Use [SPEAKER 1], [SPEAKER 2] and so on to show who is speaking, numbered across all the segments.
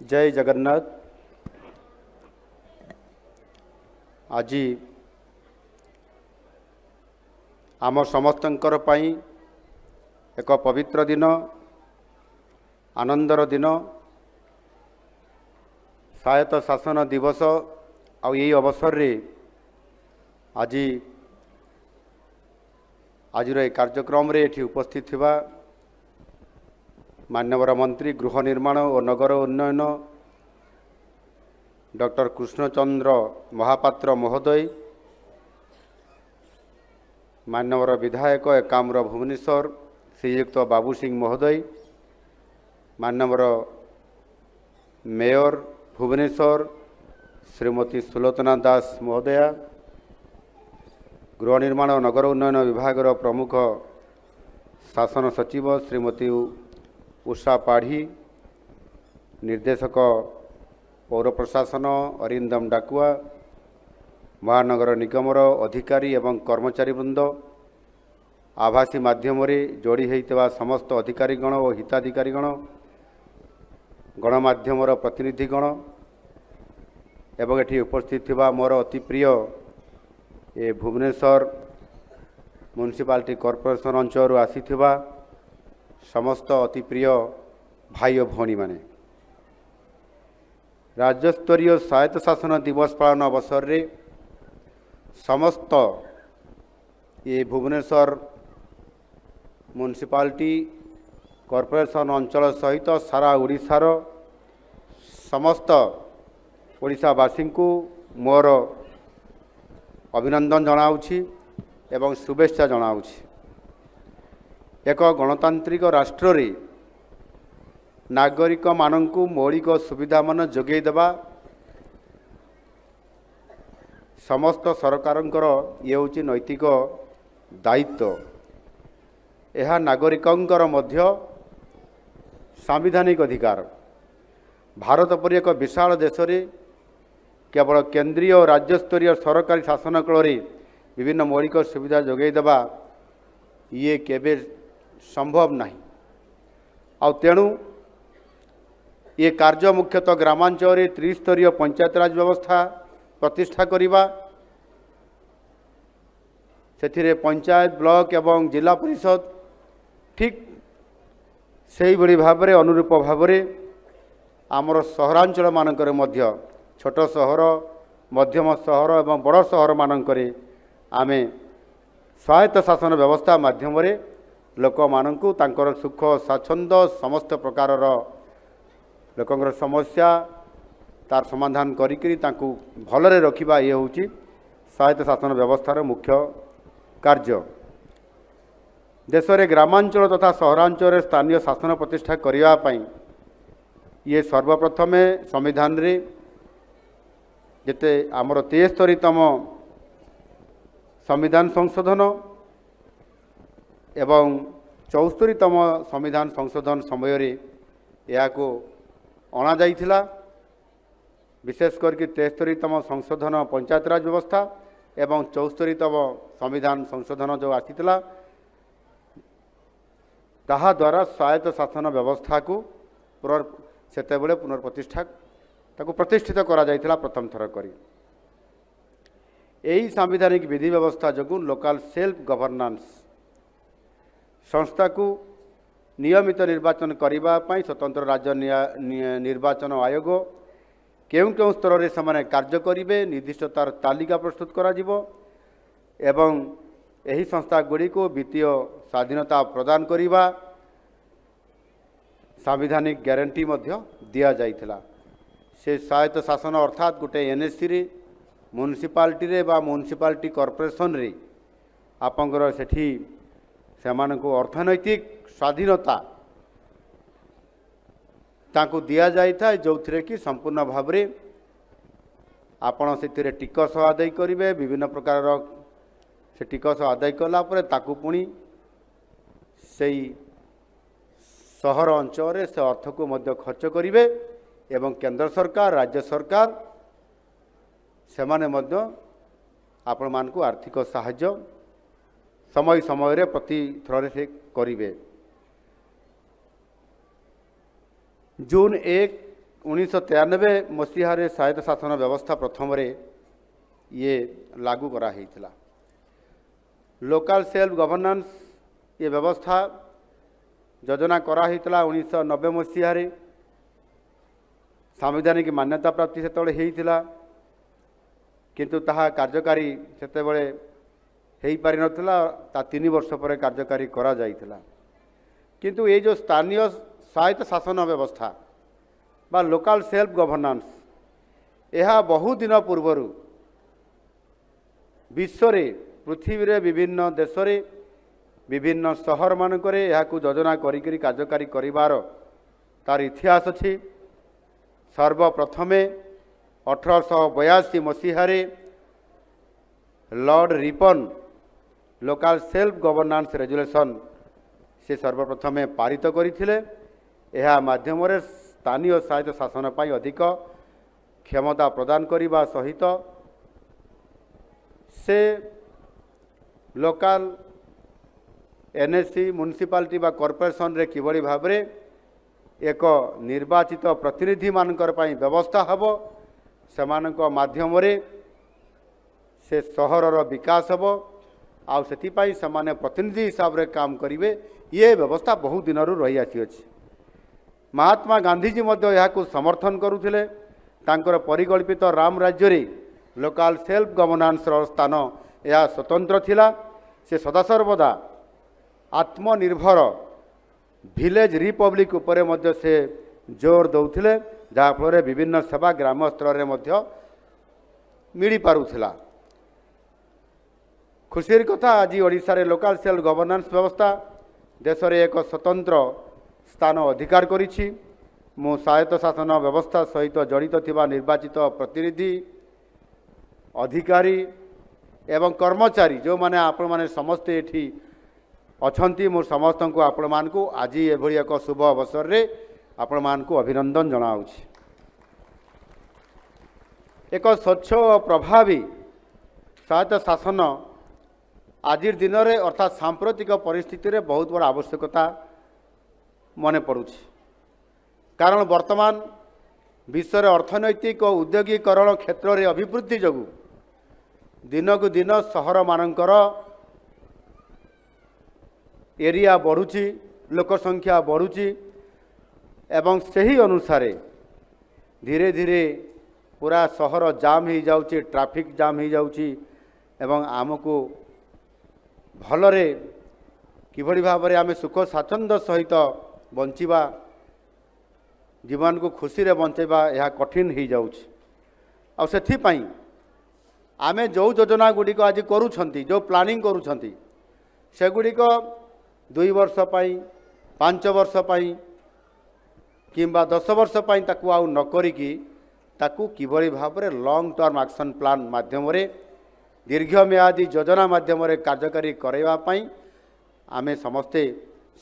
[SPEAKER 1] जय जगन्नाथ। आज आम समस्तंकर पाई एक पवित्र दिन, आनंदर दिन, स्वायत्त शासन दिवस। आउ यही अवसर रे आज कार्यक्रम रे एठी उपस्थित थिबा मान्यवर मंत्री गृह निर्माण और नगर उन्नयन डॉक्टर कृष्णचंद्र महापात्र महोदय, मान्यवर विधायक एकाम्र भुवनेश्वर श्रीयुक्त बाबू सिंह महोदय, मान्यवर मेयर भुवनेश्वर श्रीमती सुलोचना दास महोदया, गृह निर्माण और नगर उन्नयन विभाग प्रमुख शासन सचिव श्रीमती उषा पाढ़ी, निर्देशक पौर प्रशासन अरिंदम डाकुआ, महानगर निगमर अधिकारी एवं कर्मचारी वृंद, आभासी माध्यम जोड़ी होता समस्त अधिकारीगण और हिताधिकारीगण, गणमाध्यम प्रतिनिधिगण एवं एटी उपस्थित थिबा मोर अति प्रिय ये भुवनेश्वर म्युनिसिपालिटी कॉर्पोरेशन अंचल आसीथिबा समस्त अति प्रिय भाई और भौणी माने, राज्यस्तरीय स्वायत्त शासन दिवस पालन अवसर रे समस्त ये भुवनेश्वर म्युनिसिपालिटी कॉर्पोरेशन अंचल सहित सारा ओडिशार समस्त ओडिशावासी को मोर अभिनंदन जनाऊछि एवं शुभेच्छा जनाऊछि। एक गणतांत्रिक राष्ट्र रे नागरिक माननकु मौलिक सुविधा मान जोगै देबा समस्त सरकारंकर ये होछि नैतिक दायित्व। यह नागरिकंकर मध्य सांविधानिक अधिकार। भारत परि एक विशाल देश रे केवल केंद्रीय और राज्यस्तरीय सरकारी शासन कल विभिन्न मौलिक सुविधा जोगै देबा ये केबे संभव नहीं। तेणु ये कार्य मुख्यतः ग्रामांचल त्रिस्तरीय पंचायतराज व्यवस्था प्रतिष्ठा करिबा, सेथिरे पंचायत ब्लॉक एवं जिला परिषद ठीक सेही भली भाबरे अनुरूप भाबरे आमर सहरांचल मानकर मध्य छोट सहर, मध्यम सहर एवं बड़ सहर मानकरे आमे स्वायत्त शासन व्यवस्था माध्यम लोक मानकु तांकर सुख स्वाच्छंद समस्त प्रकार लोकंकर समस्या तार समाधान करिकरी तांकु भलरे रखिबा ये होची स्वायत्त शासन व्यवस्थार मुख्य कार्य। देश में ग्रामांचल तथा सहरांचल स्थानीय शासन प्रतिष्ठा करिबा पई ये सर्वप्रथमे संविधान रे जेते आमर 73तम संविधान संशोधन एवं 74तम संविधान संशोधन समय रे या को अणा जाइथिला। विशेष करके 73तम संशोधन पंचायतराज व्यवस्था एवं 74तम संविधान संशोधन जो आसीथिला ताहा द्वारा स्वायत्त शासन व्यवस्था को सेतेबेले पुनर्प्रतिष्ठा ताको प्रतिष्ठित करा जाइथिला प्रथम थर करी। यही सांविधानिक विधि व्यवस्था जो लोकल सेल्फ गवर्नेंस संस्था को नियमित निर्वाचन करने स्वतंत्र राज्य निर्वाचन आयोग केउ स्तर में से कार्य करेंगे निर्दिष्ट तार तालिका प्रस्तुत करा जिवो एवं यही संस्था गुड़ी को वित्तीय स्वाधीनता प्रदान करने सांविधानिक ग्यारंटी दिया जाइथिला। से स्वायत्त शासन अर्थात गोटे एनएससी रे म्युनिसिपालिटी रे बा म्युनिसिपालिटी कॉर्पोरेशन रे आपंकर सेठी सेमानकु अर्थनैतिक स्वाधीनता तांकु दिया जाइथा जो थिरे कि संपूर्ण भाव रे आपण से टिकस आदाय करेंगे। विभिन्न प्रकार से टिकस आदाय कला परे ताकु पुणी से सहर अंचल से अर्थ को मध्य खर्च करेंगे एवं केंद्र सरकार राज्य सरकार से माने मध्य आपण मानकु आर्थिक सहाय्य समय समय रे प्रति थ्रे से करेंगे। जून 1 1993 मसीह स्वायत्त शासन व्यवस्था प्रथम ये लागू करा ହେଇଥିଲା। लोकल सेल्फ गवर्नेंस ये व्यवस्था योजना करा ହେଇଥିଲା 1990 मसीह संवैधानिक मान्यता प्राप्ति से होता किंतु ताहा कार्यकारी सेते हो पारि नथिला ता 3 वर्ष पर कार्यकारी करा जाइथिला। किंतु ये जो स्थानीय स्वायत्त शासन व्यवस्था बा लोकल सेल्फ गवर्नेंस यह बहु दिन पूर्वर विश्व पृथ्वी रे विभिन्न देश रे विभिन्न सहर मानकरे यहाकू योजना करी कार्यकारी करिवार तार इतिहास अछि। सर्वप्रथमे 1882 मसीह lord Ripon local self governance resolution से सर्वप्रथमे पारित करथिले। यह माध्यम स्थानीय स्वायत्त शासन पाई अधिक क्षमता प्रदान करने सहित से लोकल एनएससी म्युनिसिपालिटी बा कॉर्पोरेशन रे किभली भाव में एक निर्वाचित प्रतिनिधि मानकर पाई व्यवस्था हब सेमानक माध्यम रे से सहरर विकास हब आउ सेतिपाई समाने प्रतिनिधि हिसाब रे काम करिवे। ये व्यवस्था बहु दिन रही आसी। महात्मा गांधीजी मध्य यहाकू समर्थन करुथिले। तांकर परिकल्पित राम राज्य रे लोकल सेल्फ गवर्नेंस स्थान यह स्वतंत्र थिला। से सदासर्वदा आत्मनिर्भर विलेज रिपब्लिक उपरे मध्य से जोर दौथिले जहाँ फल विभिन्न सेवा ग्राम स्तर में मध्य मिल पारुथिला। खुशीर कथा आज ओडिशा रे लोकल सेल्फ गवर्नेंस व्यवस्था देश रे एक स्वतंत्र स्थान अधिकार करिछि। मु स्वायत्त शासन व्यवस्था सहित जड़ित थिबा निर्वाचित प्रतिनिधि अधिकारी एवं कर्मचारी जो माने आपण माने समस्ते एठी अछंती मु समस्त को आपण मान को आज एभली एक शुभ अवसर रे आपण मान को अभिनंदन जनाउछि। एक स्वच्छ और प्रभावी स्वायत्त शासन आज दिन में अर्थात सांप्रतिक परिस्थिति रे बहुत बड़ा आवश्यकता मन पड़ुछि। कारण वर्तमान विश्व अर्थनैतिक और उद्योगीकरण क्षेत्र में अभिवृद्धि जगु दिन को दिन सहर मानकर एरिया बढ़ुची लोक संख्या बढ़ुची एवं सही अनुसार धीरे धीरे पूरा सहर जाम हो जाउची ट्रैफिक जाम हो जाउची एवं आमको भलरे किभली भाव में आम सुख स्वाच्छंद्य सहित बंचिबा जीवन को खुशी रे बंचेबा यह कठिन हो जाउची। आ सेथिपाई आमे जो योजना गुड़िक आज करूछंती जो प्लानिंग करूछंती से गुड़िक 2 वर्ष पाई 5 वर्ष पाई किंबा 10 वर्ष पाई ताकू आउ न करिकी ताकू किभली भाव में लॉन्ग टर्म एक्शन प्लान माध्यम रे दीर्घम्यादी योजना माध्यम रे कार्यकारी करैबा पाई आमे समस्ते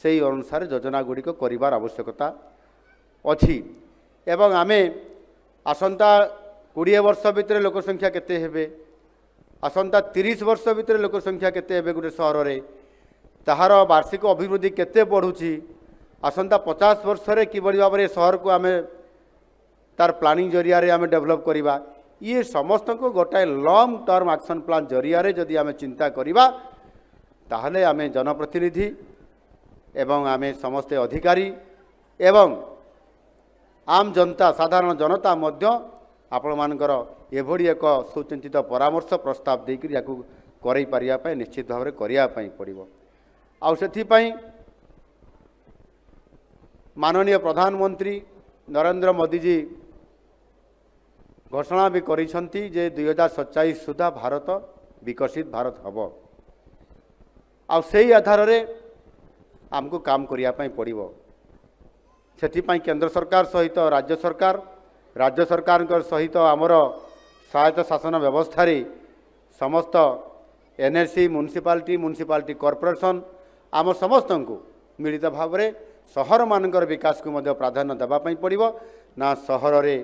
[SPEAKER 1] सेही अनुसार योजना गुड़िक करिवार आवश्यकता अछि। एवं आमे आसंता 20 वर्ष भितर लोक संख्या केते हेबे आसंता 30 वर्ष भितर लोक संख्या केते हेबे गोटे सहर रे ताहार वार्षिक अभिवृद्धि केते बढ़ुची आसंता 50 वर्ष रे किभली भाव में सहर को आमे तार प्लानिंग जरिया रे आमे डेवलप करिबा। ये समस्त को गोटाए लॉन्ग टर्म एक्शन प्लान जरिया रे जदि आमे चिंता करिबा ताहले आमे जनप्रतिनिधि एवं आमे समस्ते अधिकारी एवं आम जनता साधारण जनता मध्य आपण मानकर एभली एक सुचिंतित परामर्श प्रस्ताव देकर या करई पारिया पय निश्चित भाव में करिया पय पड़िबो। आउ सेथि पय माननीय प्रधानमंत्री नरेंद्र मोदी जी घोषणा भी करिसंती जे 2047 सुधा भारत विकसित भारत हबो। आउ सेही आधार रे आमको काम करिया पय पड़िबो। सेथिपाई केंद्र सरकार सहित राज्य सरकार सहित आमर स्वायत्त शासन व्यवस्था रे समस्त एनएससी म्युनिसिपालिटी कॉर्पोरेशन आम समस्त को मिलित भाव में सहर मानकर विकास को मध्य प्राधान्य देवाई पड़ो ना सहर रे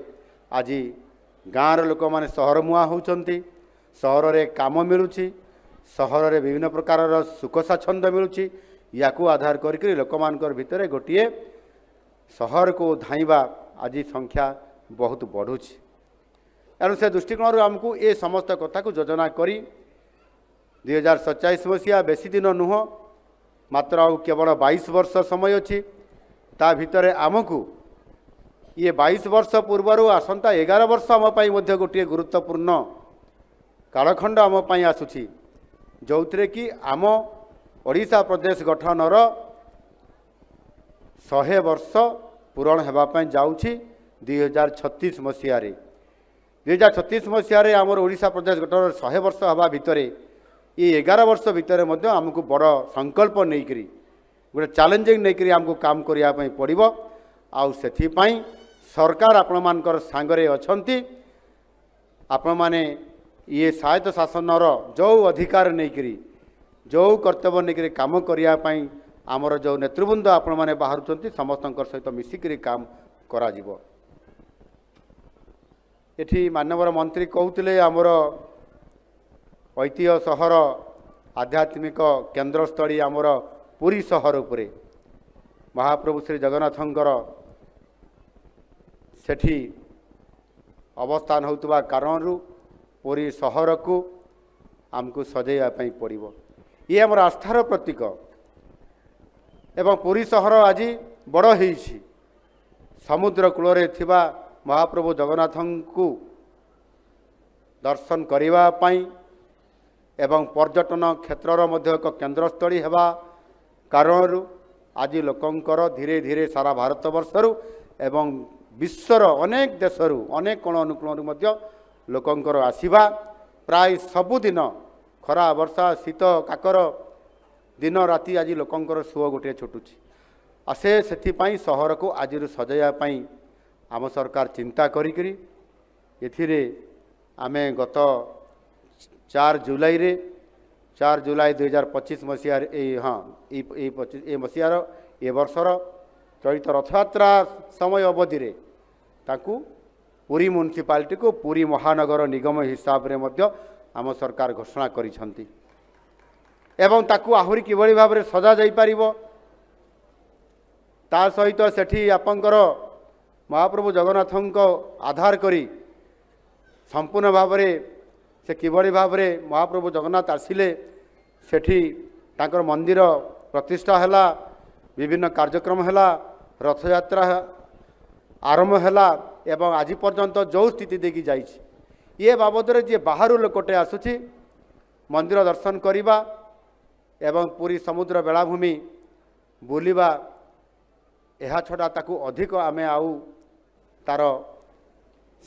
[SPEAKER 1] आज गाँव लोक मैंने सहर मुआ होती सहर रे काम मिलूँ सहर रे विभिन्न प्रकार सुख स्वाच्छंद्य मिलूँ या आधार करके लोक भितर गोटे सहर को धाइबा आज संख्या बहुत बढ़ुଛି। एणु से दृष्टिकोण आमको ये समस्त कथा को योजना करी 2027 मसीहा बेसी दिन नुह मात्र आ केवल 22 वर्ष समय अच्छी ता भितर आमको ये 22 वर्ष पूर्वर आसंता 11 वर्ष आम गोटे गुरुत्वपूर्ण कालखंड आम आसूची जो थे कि आम ओडिशा प्रदेश गठनर 100 वर्ष पूरण होगापी जाऊँगी 2036 मसीह 2036 मसीह आमर ओडिशा प्रदेश गठन 100 वर्ष हवा भितर ये 11 वर्ष भितर आमको बड़ संकल्प नहीं करी गोटे चैलेंजिंग नहीं करी आमको काम करने पड़ो आउ से सरकार आपण मानकर सांगरे अछंती आपण माने ये स्वायत्त शासनर जो अधिकार नहीं करी जो कर्तव्य नहीं करी काम करने आमर जो नेतृवृंद आपण माने बाहर समस्त सहित मिसिक काम करा जीवो। एठी माननीय मंत्री कहते आमर ऐतिह्य सहर आध्यात्मिक केन्द्रस्थली आमर पुरी सहर उपरे महाप्रभु श्री जगन्नाथंकर सेठी अवस्थान होतुबा कारणरू पुरी सहर को आमको सजाइवाई पड़ो। ये आमर आस्थार प्रतीक एवं पुरी सहर आज बड़ हो समुद्र कूल थिबा महाप्रभु जगन्नाथ को दर्शन करने एवं पर्यटन क्षेत्रर मध्य एक केन्द्रस्थली हेबा कारणरू आज लोकंकर धीरे धीरे सारा भारत वर्षरु एवं विश्वर अनेक देशरू अनेक कोण अनुकूल लोकंकर आसीबा प्राय सबुदिन खरा वर्षा शीत काकर दिन राति आज लोकंकर सुओ गोटे छुटुची आसे से सहर को आज सजाइवाई आम सरकार चिंता करी एथिरे आमे गत 4 जुलाई 2025 मसीहार हाँ ये मसीहार ए वर्षर चलित रथयात्रा समय अवधि रे ताकू पुरी म्युनिसिपालिटी को पुरी महानगर निगम हिसाब रे मध्य आम सरकार घोषणा करिसंती एवं ताकू आहुरी किभଳି भाबरे सजा जाई परिबो ता सहित सेठी आपंकर महाप्रभु जगन्नाथंको आधार करी संपूर्ण भाबरे से किभଳି भाबरे महाप्रभु जगन्नाथ आसिले सेठी तांकर मंदिर प्रतिष्ठा हैला विभिन्न कार्यक्रम हैला रथयात्रा आरंभ हैला एवं आज पर्यंत जो स्थिति देखी जाइछि ये बाबद जे बाहर लोकटे आसुछि मंदिर दर्शन करिबा एवं पूरी समुद्र बेलाभूमि बुलिबा एहा छड़ा ताकू अधिक आमे आउ तार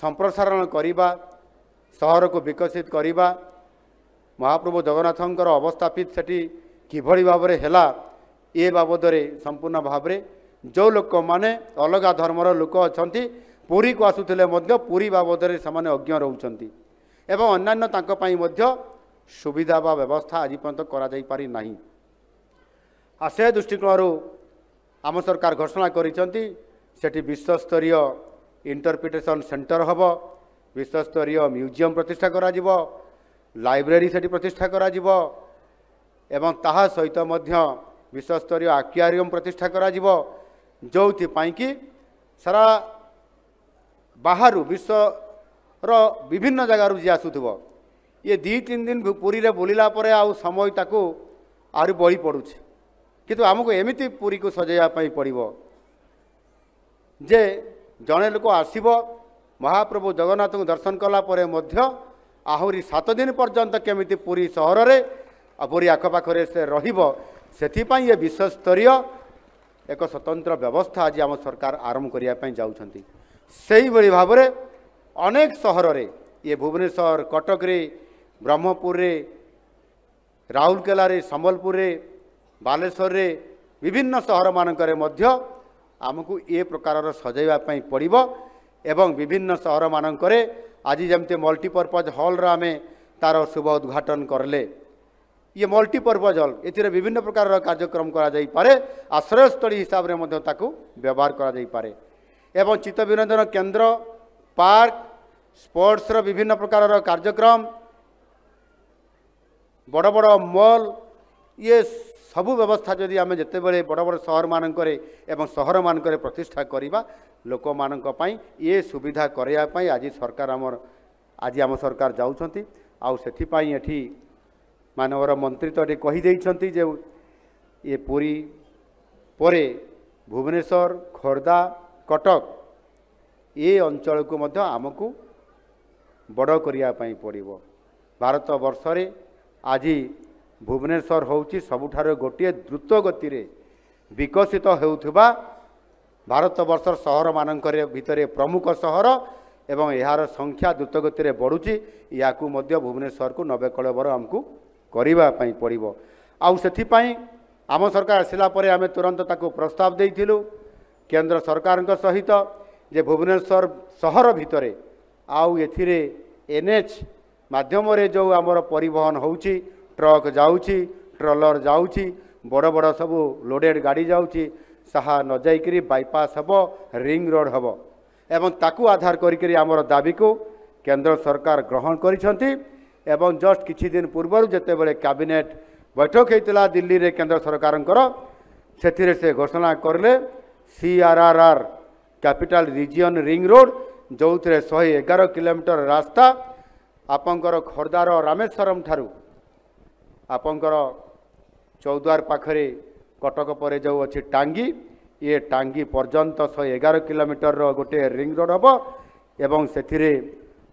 [SPEAKER 1] संप्रसारण करिबा सहर को विकसित करिबा महाप्रभु जगन्नाथंकर अवस्थापित सेठी किभଳି भाबरे हैला ये बाबद संपूर्ण भावरे जो लोक माने अलग धर्मर लोक अछंती पुरी को आसुथिले मध्य पुरी बाबद से अज्ञ रहउछंती एवं अन्यान्य तांको पई मध्य सुविधा बा व्यवस्था आज पर्यंत करा जाई पारि नाही आसे दृष्टिकोण आम सरकार घोषणा करिसंती सेठी विश्वस्तरीय इंटरप्रिटेशन सेंटर हबो विश्वस्तरीय म्यूजियम प्रतिष्ठा करा जिवो लाइब्रेरी सेठी प्रतिष्ठा करा जिवो एवं ताहा सहित मध्य विश्वस्तरीय आक्वारियम प्रतिष्ठा करा जिवो जोथि पाई कि सारा बाहर विश्वर विभिन्न जगार जी आसुथबो ये 2-3 दिन पुरी रे बुलिला परे आउ समय ताकू आहुरी बढ़ी पड़ुछि किंतु आमको एमिति पुरी को सजाइवाई पड़ो जे जड़े लोक आसब महाप्रभु जगन्नाथ को दर्शन कला परे मध्य आहुरी 7 दिन पर्यंत केमिति पुरी सहर रे पुरी आखपाखरे से रहिबो सेथिपाई ये विश्वस्तरीय एक स्वतंत्र व्यवस्था आज आम सरकार आरंभ करने जाउछंती सेही भली भाबरे अनेक सहर रे ये भुवनेश्वर कटक रे ब्रह्मपुर रे राउरकेला रे संबलपुर रे बालेश्वर रे विभिन्न सहर मानकरे मध्य आमको ये प्रकार सजाइवाई पड़ो एवं विभिन्न सहर मानकरे आज जमते मल्टीपर्पज हॉल रा आमे तार शुभ उद्घाटन करले ये मल्टीपर्पज हॉल एथिरे विभिन्न प्रकार कार्यक्रम करा जाई पारे आश्रयस्थली हिसाब रे मध्य ताकू व्यवहार करा जाई पारे एवं चित्त विनोदन केन्द्र पार्क स्पोर्ट्स रो विभिन्न प्रकार कार्यक्रम बड़ बड़ मॉल ये सबु व्यवस्था जदि आम जिते बड़े बड़ बड़ सहर मानकरे एवं सहर मानकरे प्रतिष्ठा करिबा लोक मानक पई ये सुविधा करया पई आज सरकार आम सरकार जाउछंती आउ सेथि पई एठी मानवर मंत्री तो कही देइछंती जे ये पुरी परे भुवनेश्वर खोर्धा कटक ये अंचल को मध्य आमको बड़ करिया पई पड़िबो। भारत वर्ष रे आज भुवनेश्वर होउची सबुठार गोटे द्रुत गति रे विकसित हेउथबा भारत वर्षर सहर मानकर भितरे प्रमुख सहर एवं यार संख्या द्रुत गति रे बढ़ुची याकू मध्य भुवनेश्वर को 90 कलबर आमको करिबा पई पड़िबो। आउ सेथि पई आम सरकार आसिला परे आमे तुरंत ताको प्रस्ताव देइथिलु केंद्र सरकार सहित जे भुवनेश्वर सहर भितरे आउ एथिरे एनएच माध्यम रे जो आमर परिवहन होउची ट्रक जाउची ट्रलर जाउची बड़ बड़ सब लोडेड गाड़ी जाउची साहा न जाइकरी बाईपास हबो रिंग रोड हबो एवं ताकू आधार करिकरी आमर दाबी को केंद्र सरकार ग्रहण करिसंती एवं जस्ट किछि दिन पूर्व जेते बेले कैबिनेट बैठक होता दिल्ली रे केंद्र सरकार से घोषणा करले CRRR capital region ring road जो थे 111 किलोमीटर रास्ता आपंकर खोर्धार रामेश्वरम ठारू आपंकर चौद्वार पाखरे कटक पर जो अच्छी टांगी ये टांगी पर्यंत 111 किलोमीटर गोटे रिंग रोड हम एवं से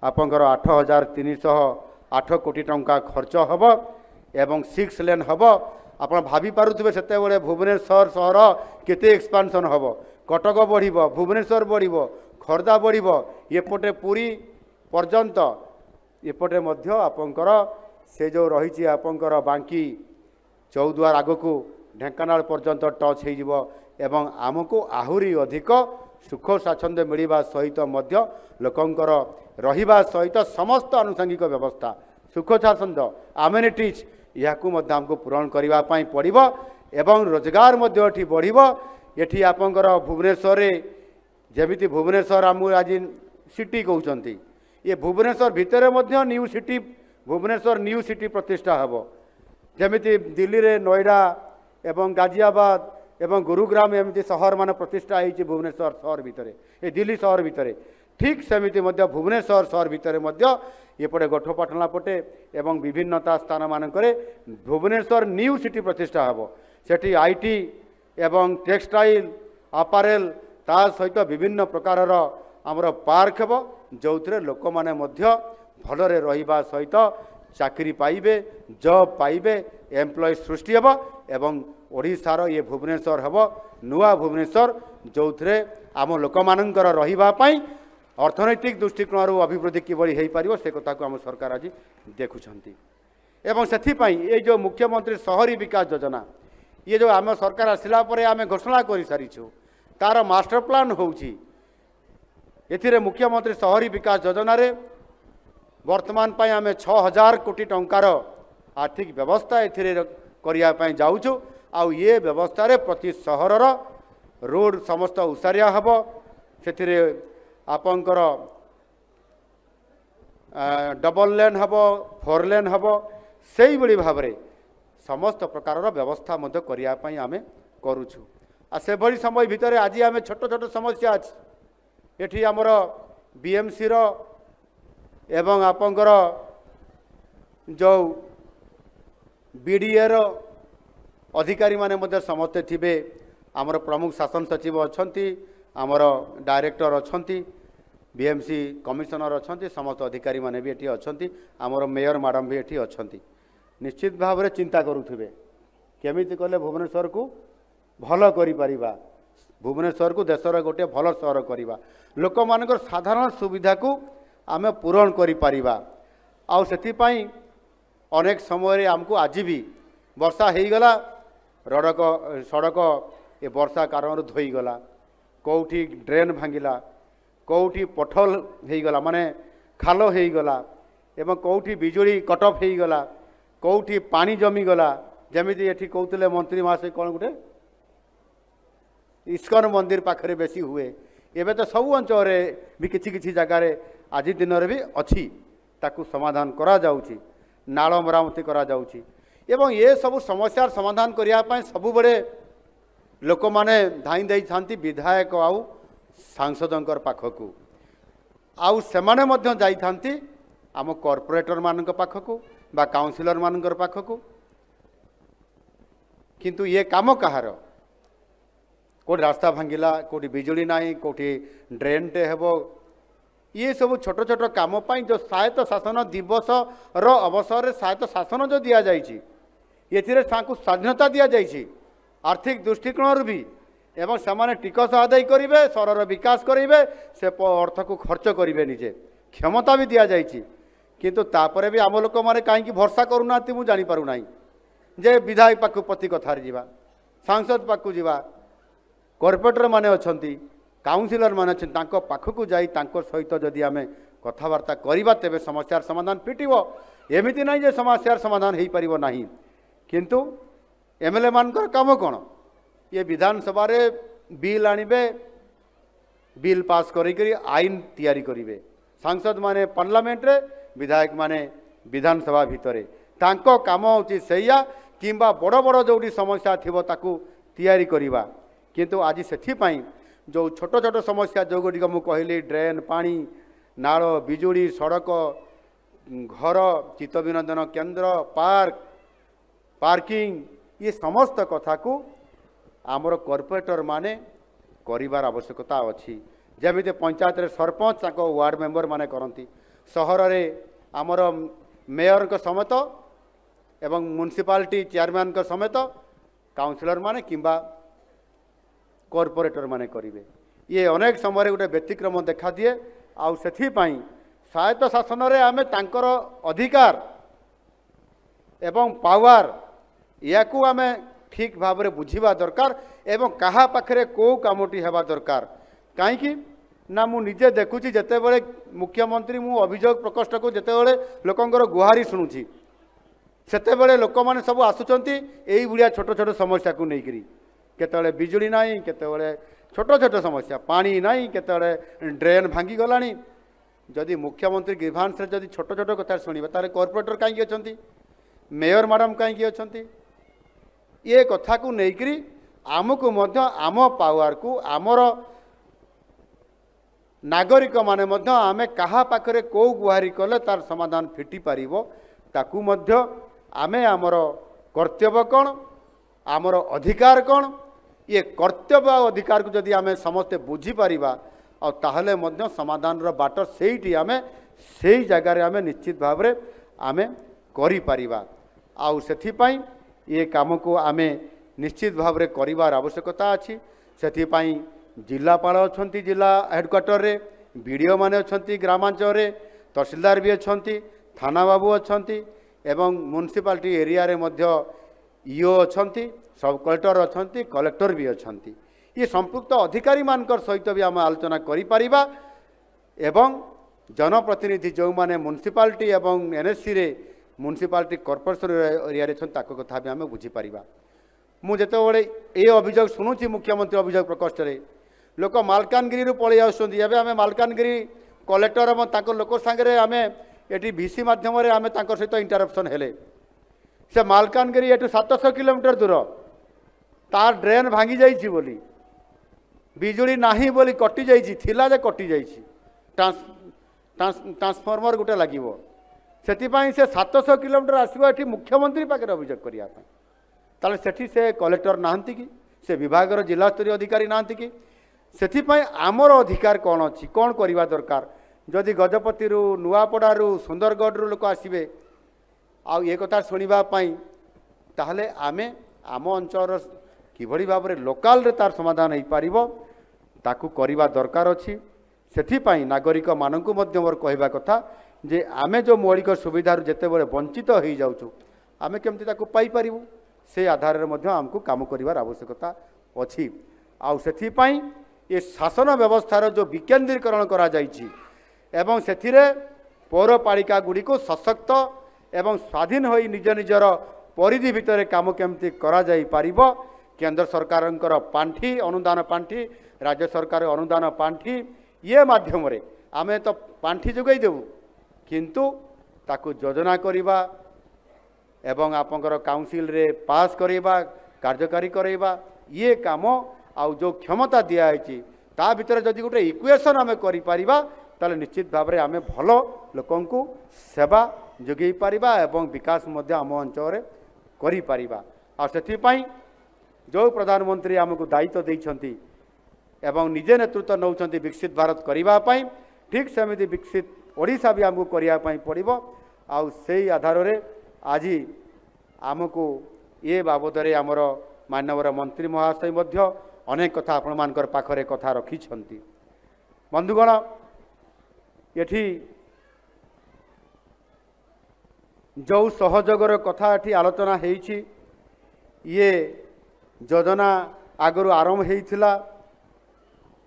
[SPEAKER 1] आपंकर 8,308 कोटी टंका खर्च हम एवं 6 लेन हम आप भाभी पारुथिबे सेते बेले भुवनेश्वर सहर केते एक्सपांशन हम कटक बढ़िबो भुवनेश्वर बढ़िबो खोर्धा बढ़िबो एपटे पुरी पर्यंत एपटे मध्य आपंकर से जो रही आपंकर बांकी चौद्वार आगकू ढेंकानाल पर्यंत टच हो एवं आमको आहुरी अधिक सुख स्वाच्छंद्य मिलवा सहित मध्य लोकंकर रहिबा सहित समस्त आनुषंगिक व्यवस्था सुख स्वाच्छंद्य आमेनिटीज याकू मध्य हमको पूरण करबा पई पड़िबो एवं रोजगार मध्य एठी बढ़िबो। एठी आपंकर भुवनेश्वर रे जेमिति भुवनेश्वर आम आज सिटी कहउचंती ये भुवनेश्वर भितर मध्य new city Bhubaneswar new city प्रतिष्ठा हबो जेमिति दिल्ली रे नोएडा एवं गाजियाबाद एवं गुरुग्राम एमती सहर मान प्रतिष्ठा होती भुवनेश्वर सहर भितर ये दिल्ली सहर भितर ठीक सेमिति मध्य भुवनेश्वर सहर भितर मध्य एपटे गोठपाटना पटे एवं विभिन्नता स्थान मानक भुवनेश्वर न्यू सिटी प्रतिष्ठा हबो सेठी आईटी एवं टेक्सटाइल अपारेल ता सहित विभिन्न प्रकार आमर पार्क हेबो जो लोक माने मध्य भलरे रहिबा सहित चाकरी पाइबे जॉब पाइबे एम्प्लॉय सृष्टि हेबो एवं ओडिशार ये भुवनेश्वर हेबो नुआ भुवनेश्वर जो आम लोक मानकर रहिबा पई अर्थनैतिक दृष्टिकोण अभिवृद्धि किभଳି हो पार से कथा को आम सरकार आज देखुंट एवं से ये जो मुख्यमंत्री शहरी विकास योजना ये जो आम सरकार आसला आम घोषणा कर सारीचु तार मास्टर प्लान होउची एथिरे मुख्यमंत्री शहरी विकास योजना रे वर्तमान पाई आम 6,000 कोटी टंकार आर्थिक व्यवस्था एथिरे करिया पई जाउछु आउ ये व्यवस्था रे प्रति सहरर रोड समस्त उसारिया हबो सेथिरे आपंकर डबल लेन हबो 4 लेन हबो सेही बड़ी भाव रे समस्त प्रकार व्यवस्था मध्य करिया पई आमे करूछु आ से बड़ी समय भितर आज आमे छोट छोट समस्या अछि एठी हमर बीएमसी रो एवं आपंकर जो बीडीए रो अधिकारी माने मध्य समस्त थिबे आमर प्रमुख शासन सचिव अछंती आमर डायरेक्टर अछंती बीएमसी कमिशनर अछंती समस्त अधिकारी माने भी एठी अछंती आमर मेयर मैडम भी एठी अछंती निश्चित भाव में चिंता करुथिबे केमिति कले भुवनेश्वर को भल करि परिबा भुवनेश्वर को देशर गोटे भल सहर करिबा लोक मानकर साधारण सुविधा को आमे पूरण करि परिबा आउ सेति पई अनेक समय आमको आज भी वर्षा हो गला रड़क सड़क ये वर्षा कारण धोई गला कौटी ड्रेन भांगिला कौटी पथल हो गला माने खाल हो गला एवं कौटी बिजुली कटअफ हो गला कौटी पानी जमी गला जमीती एठी कहते मंत्री महाशय कौन गोटे इस्कन मंदिर पाखरे बेसी हुए एवं तो सब अंचल भी किसी किसी जगार आज दिन में भी अच्छी ताकू समाधान करा जाउची नाल मरामती करा जाउची एवं ये सब समस्यार समाधान करने सब बड़े लोक माने धाई दे था विधायक आउ सांसदों पाखकू आउ सेमाने मध्य जाइथांती आम कॉर्पोरेटर मानक पाखकू बा काउंसिलर मानकर पाखकू किंतु ये काम कहार कोटी रास्ता भांगिला कोटी बिजुली नाही कोटी ड्रेन टे हेबो ये सब छोट छोट काम पाई जो स्वायत्त शासन दिवस रो अवसर रे स्वायत्त शासन जो दिया जाइछि एथिरे तांकु स्वाधीनता दिया जाइछि आर्थिक दृष्टिकोण भी एवं से टिकस आदाय करेंगे सहर विकास करेंगे से अर्थ को खर्च करेंगे निजे क्षमता भी दि जाइए किंतु तापर भी आम लोक मैंने कहीं भरसा करूना मुझे जापर ना जे विधायक पाक प्रति कथार जा सांसद पाक जा कॉर्पोरेटर माने अच्छा काउंसिलर माने अच्छा पाखक जाई सहित जदि आम कथबार्ता करवा तेरे समस्यार समाधान फिटो एमती ना जे समस्यार समाधान हो पार ना किंतु एमएलए मानकर काम कौन ये विधानसभा रे बिल आणिबे बिल पास करी आईन तैयारी करिवे सांसद माने पार्लियामेंट रे विधायक माने विधानसभा भितरे तांको काम होची सैया किंबा बड़ बड़ जोटी समस्या थिबो ताकू तैयारी करिवा किंतु आज सेथि पई जो छोट छोट समस्या जो गुडी को मु कहली ड्रेन पानी नाल बिजुली सड़क घर चित्त विनोदन केन्द्र पार्क पार्किंग ये समस्त कथा को आमर कॉर्पोरेटर माने करिवार आवश्यकता अच्छी जमीते पंचायत रे सरपंच वार्ड मेंबर माने करती सहर रे आमर मेयर को समेत एवं म्युनिसिपालिटी चेयरमैन को समेत काउंसिलर माने किंबा कॉर्पोरेटर माने करिवे ये अनेक समय गोटे व्यतिक्रम देखा दिए आउ सेथि पई स्वायत्त शासन रे आमे तांकर अधिकार एवं पावर याकू आमे ठीक भाव में बुझा दरकार एवं कहा पाखरे को कामटी हेबा दरकार कहीं ना मु निजे देखुची जेते बड़े मुख्यमंत्री मु अभियोग प्रकोष्ठ को जेते बड़े लोकंकर गुहारी शुणुची सेते बड़े लोक माने सब आसुचंती एई बुढ़िया छोट छोट समस्या को लेकर केतबेले बिजुली नाही केतबेले छोट छोट समस्या पानी नाही केतबेले ड्रेन भांगी गलानी जदि मुख्यमंत्री ग्रीभांस रे जदि छोट छोट कथा शुणिबे तारे कॉर्पोरेटर कहीं अछंती मेयर मैडम कहीं अछंती ये कथा को लेकर आमको मध्य आम पावर को आमर नागरिक माने मध्य आमे कहा पाखरे को गुहारी कले तार समाधान फिटी पारिबो ताकू मध्य आमे आमर कर्तव्य कौन आमर अधिकार कौन ये कर्तव्य अधिकार को जदि आमे समस्ते बुझी पारिबा और ताहले मध्य समाधान रो बाट सेठी आमे सेही जगह रे आमे निश्चित भाव रे आमे करि पारिबा आउ सेथि पई ये काम को आमे निश्चित भाव रे करिवार आवश्यकता अच्छी से जिलापाल अच्छा जिला हेडक्वार्टर रे बीडीओ माने अच्छा ग्रामांचल रे तहसीलदार भी अच्छा थाना बाबू अच्छा एवं म्युनिसिपालिटी एरिया रे मध्य ईओ अच्छा सब कलेक्टर अच्छा कलेक्टर भी अच्छा ये संपुक्त अधिकारी मानकर सहित भी आम आलोचना करिपारिबा एवं जनप्रतिनिधि जो माने म्युनिसिपालिटी एवं एनएससी रे म्युनिसिपालिटी कॉर्पोरेशन एरिया रे कथा भी आम बुझीपर मुझे ये अभियोग शुणुची मुख्यमंत्री अभियोग प्रकोष्ठ रे लोक मालकानगिरी पलि आम मालकानगिरी कलेक्टर और लोक सांगे आम ये भिसी मध्यम आम सहित इंटरप्शन हेले से मालकानगिरी एटू 700 किलोमीटर दूर तार ड्रेन भांगी जाइए बोली बिजुली नाही बोली कटि जाइए थिला जे कटि जाइए ट्रांसफॉर्मर गोटे लगे से 700 किलोमीटर आसो ये मुख्यमंत्री पाखे अभियोग करने ताले सेठी से कलेक्टर नाहंती कि से विभागर जिला स्तरीय अधिकारी नाहंती कि सेथिपाई आमर अधिकार कौन अच्छी कौन करवा दरकार जदि गजपति नुआपड़ारू सुंदरगढ़ लोक आसबे आउ ये कथा शुणापी ताहले आमे आम अंचल किभली भाव में लोकाल रे तार समाधान हो पार ताकू करवा दरकार अच्छी सेथिपाई नागरिक मानकु मध्य मोर कहवा कथा जे आमे जो मौलिक सुविधार जेते बड़े वंचित हो जाउछु आमे केमती ताकू पाई पारिबु से आधार में आमको काम कर आवश्यकता अच्छी आउ सेथिपाई ये शासन व्यवस्थार जो विकेंद्रीकरण करा जाइछि एवं सेथिरे पौरपालिका गुड़ी को सशक्त एवं स्वाधीन हो निज निजर परिधि भितर काम केमती करा जाई पारिबो केंद्र सरकार पांठी अनुदान पांठी राज्य सरकार अनुदान पांठी ये माध्यम रे आमे तो पांठी जोगाई देबु किंतु ताकू योजना करिबा एवं आपंकर काउंसिल रे पास करवा कार्यकारी करवा ये काम आउ जो क्षमता दिखाई ता भितर जदि गोटे इक्वेशन आम कर निश्चित भाव में आम भल लोकंकु सेवा जोगई पारिबा एवं विकास मध्य आम अंचल करिपारिबा। आ सेथिपाई जो प्रधानमंत्री आमको दायित्व देइछंती एवं निजे नेतृत्व नौछंती विकसित भारत करिबा पई ठीक सेमिति विकसित ओडिशा भी आमको करिया पई पड़िबो। आउ सेही आधार रे आज आमको ये बाबद रे आमर माननीय मंत्री महाशय मध्य अनेक कथा आपण मानकर पाखरे कथा रखिछंती। बंधुगण एठी जो सहयोगर कथा एठी आलोचना हेइछि ये योजना आगु आरंभ होइथिला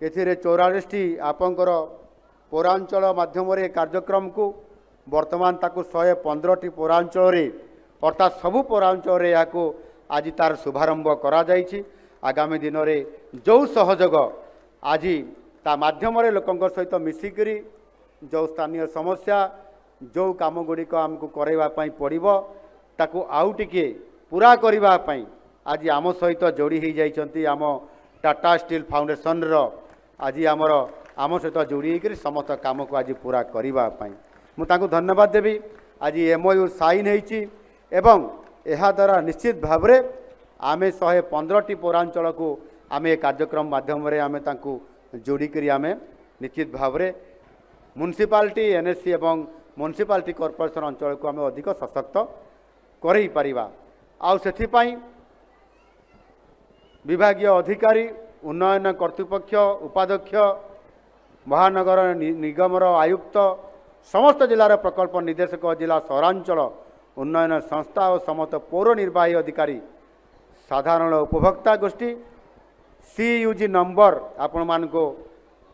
[SPEAKER 1] एथिरे 44टी आपंकर पौरांचल माध्यम कार्यक्रम को वर्तमान ताकू 115टी पौरांचल रे अर्थात सबु पौरांचल रे याको आज तार शुभारंभ करा जाइछि। आगामी दिन में जो सहयोग आज ता माध्यम रे लोकंक सहित मिसिकरी जो स्थानीय समस्या जो काम गुड़िक आमको करवा पड़ो ताकू आउ टिके पूरा करने आज आम सहित जोड़ी हो जाइछंती आम टाटा स्टील फाउंडेशन रो आज आमर आम सहित जोड़ी होकर समस्त काम को आज पूरा करने मुझे धन्यवाद देवी। आज MOU साइन होइछि एवं यह द्वारा निश्चित भाव में आम 115टी पौरांचल को आम कार्यक्रम माध्यम आम जोड़िक आम निश्चित भाव में म्युनिसिपालिटी NSC एवं म्युनिसिपालिटी कॉर्पोरेशन अंचल को आम अधिक सशक्त करई परिबा। आउ सेथिपाई विभागीय अधिकारी उन्नयन कर्तृपक्ष उपाध्यक्ष महानगर निगमर आयुक्त समस्त जिलार प्रकल्प निर्देशक जिला सहरांचल उन्नयन संस्था और समस्त पौर निर्वाही अधिकारी साधारण उपभोक्ता गोष्ठी CUG नंबर आपण मान को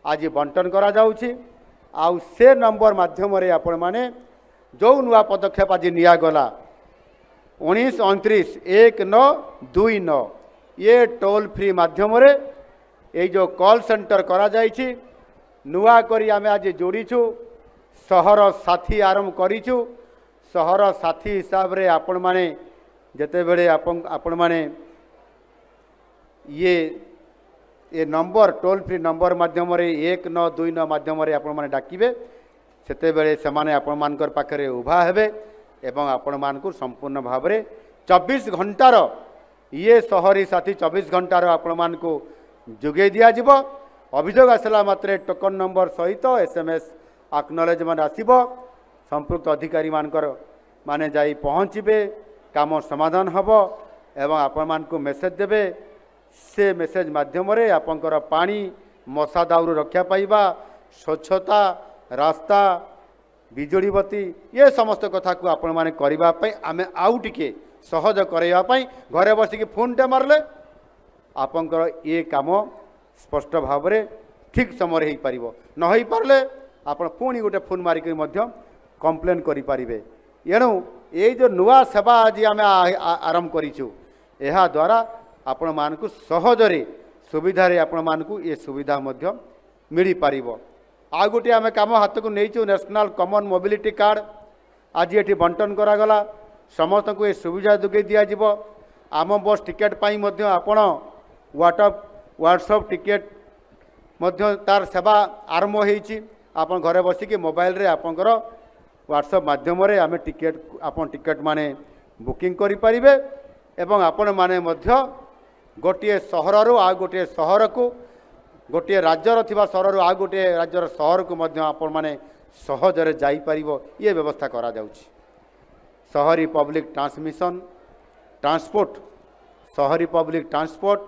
[SPEAKER 1] आज बंटन करा जाउछि। आउ से नंबर माध्यम रे आपण माने जो नुआ पदक्षेप आज निया गला 1929 1929 ये टोल फ्री माध्यम रे ये जो कॉल सेंटर करा जाइछि नुआ करी आमे आज जोड़ीछु सहर साथी आरंभ करिछु। सहर साथी हिसाब रे आपण माने जते बेले आपण माने ये नंबर टोल फ्री नंबर माध्यम रे 1929 माध्यम रे आपण माने डाकिबे सेते बेले से माने आपण मानकर पाखरे उभा हेबे एवं आपण मानकु संपूर्ण भाव में 24 घंटार ये सहरी साथी 24 घंटार आपण मानकु जोगे दिया जिवो। अभियोग आसला मात्रे टोकन नंबर सहित SMS एक्नॉलेजमेंट आसीबो संपृक्त अधिकारी मानकर माने जाई पहुँचे काम समाधान हबो एवं आपण मानकु मेसेज देबे से मेसेज माध्यम रे आपनकर पानी मशा दाउरू रक्षा पाइबा स्वच्छता रास्ता बिजुली बत्ती ये समस्त कथा को आपण माने करबा पई आमे आउ टिके सहज करबा पई घरे बसिक फोन टे मारले आपनकर ये काम स्पष्ट भाव में ठीक समय हो पारिबो न हो पारले आपण पुणी गोटे फोन मारिक कंप्लेन करि पारिबे। एणु ये जो नुआ सेवा आज आम आरंभ करिछु एहा द्वारा आपण मानकु सहजरे सुविधारे आपण मानकु ये सुविधा मध्य मिली पारिबो। आ गोटे आम काम हाथ को नहीं नेशनल कॉमन मोबिलिटी कार्ड आज ये बंटन करागला समस्त को ये सुविधा जोगे दिज्व। आम बस टिकेट पाई मध्य आपण व्हाट्सअप टिकेट मध्य तार सेवा आरंभ होइछि। आपण घरे बसिक मोबाइल रे आपनकर व्हाट्सअप माध्यम रे आम टिकेट आपण टिकेट माने बुकिंग करि परिबे एवं आपण माने मध्य गोटे सहर आ गोटे सहर को गोटे राज्यर थिबा सहर आ गोटे राज्यर सहर को मध्य आपण माने सहजरे जाई परिबो ये व्यवस्था करा जाउछि। शहरी पब्लिक ट्रांसमिशन ट्रांसपोर्ट शहरी पब्लिक ट्रांसपोर्ट